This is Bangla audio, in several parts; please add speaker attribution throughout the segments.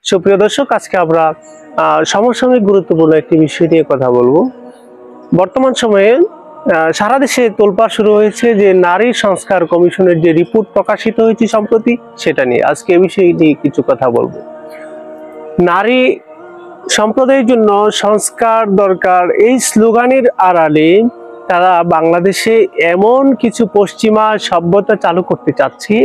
Speaker 1: সুপ্রিয় দর্শক, আজকে আমরা সমসাময়িক গুরুত্বপূর্ণ একটি বিষয় নিয়ে কথা বলবো। বর্তমান সময়ে সারা দেশে তোলপাড় শুরু হয়েছে যে নারী সংস্কার কমিশনের যে রিপোর্ট প্রকাশিত হয়েছে সম্প্রতি, সেটা নিয়ে আজকে এই বিষয় নিয়ে কিছু কথা বলবো। নারী সম্প্রদায়ের জন্য সংস্কার দরকার, এই স্লোগানের আড়ালে তারা বাংলাদেশে এমন কিছু পশ্চিমা সভ্যতা চালু করতে চাচ্ছে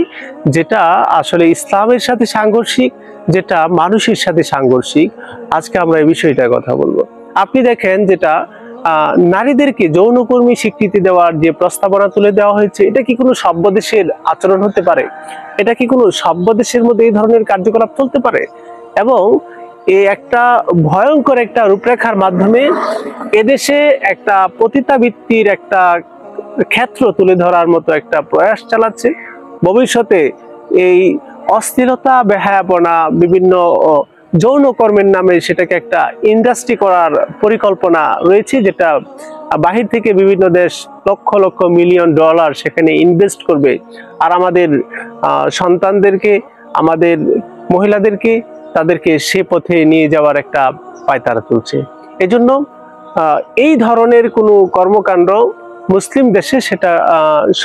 Speaker 1: যেটা আসলে ইসলামের সাথে সাংঘর্ষিক, যেটা মানুষের সাথে সাংঘর্ষিক। আজকে আমরা এই বিষয়টার কথা বলবো। আপনি দেখেন, যেটা নারীদেরকে যৌনকর্মী স্বীকৃতি দেওয়ার যে প্রস্তাবনা তুলে দেওয়া হয়েছে, এটা কি কোনো সভ্য দেশের আচরণ হতে পারে? এটা কি কোনো সভ্য দেশের মধ্যে এই ধরনের কার্যকলাপ চলতে পারে? এবং এই একটা ভয়ঙ্কর একটা রূপরেখার মাধ্যমে এদেশে একটা পতিতাবৃত্তির একটা ক্ষেত্র তুলে ধরার মতো একটা প্রয়াস চালাচ্ছে। ভবিষ্যতে এই অস্থিরতা, বেহায়াপনা, বিভিন্ন যৌনকর্মের নামে সেটাকে একটা ইন্ডাস্ট্রি করার পরিকল্পনা রয়েছে, যেটা বাহির থেকে বিভিন্ন দেশ লক্ষ লক্ষ মিলিয়ন ডলার সেখানে ইনভেস্ট করবে, আর আমাদের সন্তানদেরকে, আমাদের মহিলাদেরকে, তাদেরকে সে পথে নিয়ে যাওয়ার একটা পায়তারা চলছে। এজন্য এই ধরনের কোনো কর্মকাণ্ড মুসলিম দেশে সেটা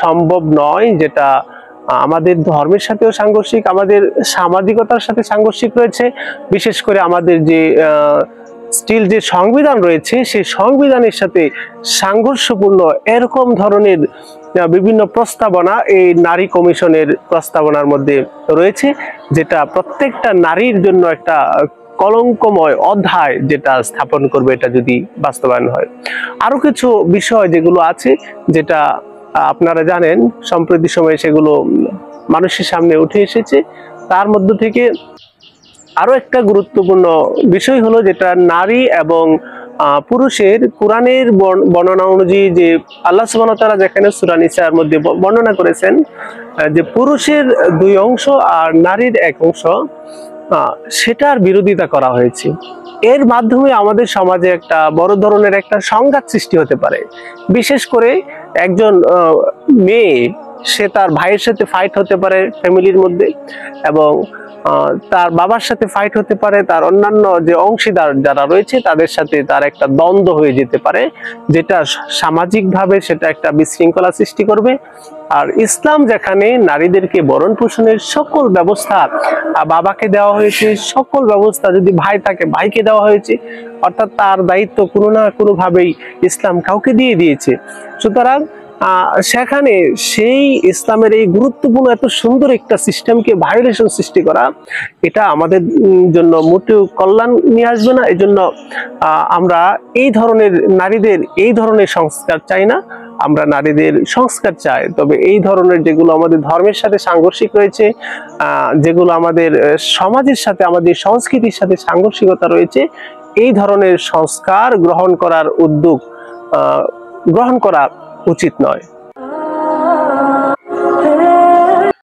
Speaker 1: সম্ভব নয়, যেটা আমাদের ধর্মের সাথেও সাংঘর্ষিক, আমাদের সামাজিকতার সাথে সাংঘর্ষিক রয়েছে। বিশেষ করে আমাদের যে স্টিল যে সংবিধান রয়েছে, সেই সংবিধানের সাথে সাংঘর্ষপূর্ণ এরকম ধরনের বিভিন্ন প্রস্তাবনা এই নারী কমিশনের প্রস্তাবনার মধ্যে রয়েছে, যেটা প্রত্যেকটা নারীর জন্য একটা কলঙ্কময় অধ্যায় যেটা স্থাপন করবে, এটা যদি বাস্তবায়ন হয়। আরো কিছু বিষয় যেগুলো আছে, যেটা আপনারা জানেন সম্প্রতি সময়ে সেগুলো মানুষের সামনে উঠে এসেছে। তার মধ্য থেকে আরো একটা গুরুত্বপূর্ণ বিষয় হলো, যেটা নারী এবং পুরুষের কোরআনের বর্ণনা অনুযায়ী, যে আল্লাহ সুবহানাহু ওয়া তাআলা যেখানে সূরা নিসার মধ্যে বর্ণনা করেছেন যে পুরুষের 2 অংশ আর নারীর 1 অংশ, সেটার বিরোধিতা করা হয়েছে। এর মাধ্যমে আমাদের সমাজে একটা বড় ধরনের একটা সংঘাত সৃষ্টি হতে পারে। বিশেষ করে একজন মেয়ে, সে তার ভাইয়ের সাথে ফাইট হতে পারে ফ্যামিলির মধ্যে, এবং তার বাবার সাথে ফাইট হতে পারে, তার অন্যান্য যে অংশীদার যারা রয়েছে তাদের সাথে তার একটা দ্বন্দ্ব হয়ে যেতে পারে, যেটা সামাজিকভাবে সেটা একটা বিশৃঙ্খলা সৃষ্টি করবে। আর ইসলাম যেখানে নারীদেরকে ভরণ পোষণের সকল ব্যবস্থা বাবাকে দেওয়া হয়েছে, সকল ব্যবস্থা যদি ভাই থাকে ভাইকে দেওয়া হয়েছে, অর্থাৎ তার দায়িত্ব কোনো না কোনো ভাবেই ইসলাম কাউকে দিয়ে দিয়েছে। সুতরাং সেখানে সেই ইসলামের এই গুরুত্বপূর্ণ এত সুন্দর একটা সিস্টেমকে ভায়োলেশন সৃষ্টি করা, এটা আমাদের জন্য মোটেও কল্যাণ নিয়ে আসবে না। এজন্য আমরা এই ধরনের নারীদের এই ধরনের সংস্কার চাই না, আমরা নারীদের সংস্কার চাই। তবে এই ধরনের যেগুলো আমাদের ধর্মের সাথে সাংঘর্ষিক রয়েছে, যেগুলো আমাদের সমাজের সাথে, আমাদের সংস্কৃতির সাথে সাংঘর্ষিকতা রয়েছে, এই ধরনের সংস্কার গ্রহণ করার উদ্যোগ গ্রহণ করা উচিত নয়।